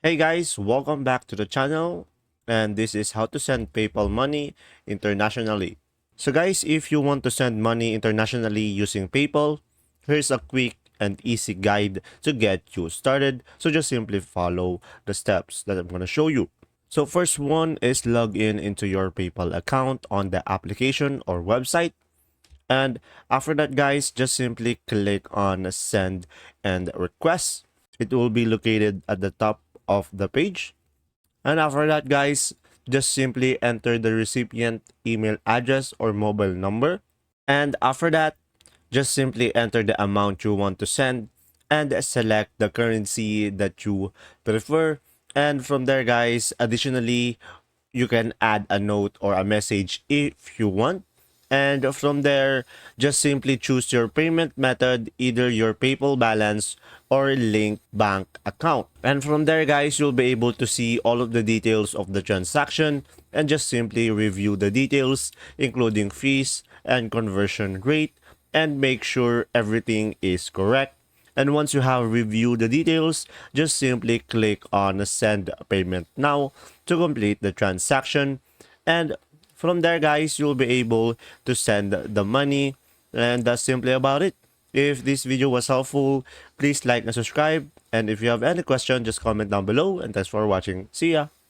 Hey guys, welcome back to the channel, and this is how to send PayPal money internationally. So guys, if you want to send money internationally using PayPal, here's a quick and easy guide to get you started. So just simply follow the steps that I'm going to show you. So first one is log in into your PayPal account on the application or website. And after that guys, just simply click on send and request. It will be located at the top of the page. And after that, guys, just simply enter the recipient email address or mobile number. And after that, just simply enter the amount you want to send and select the currency that you prefer. And from there, guys, additionally, you can add a note or a message if you want. And from there, just simply choose your payment method, either your PayPal balance or link bank account. And from there, guys, you'll be able to see all of the details of the transaction and just simply review the details, including fees and conversion rate, and make sure everything is correct. And once you have reviewed the details, just simply click on send payment now to complete the transaction. And from there, guys, you'll be able to send the money. And that's simply about it. If this video was helpful, please like and subscribe. And if you have any question, just comment down below. And thanks for watching. See ya.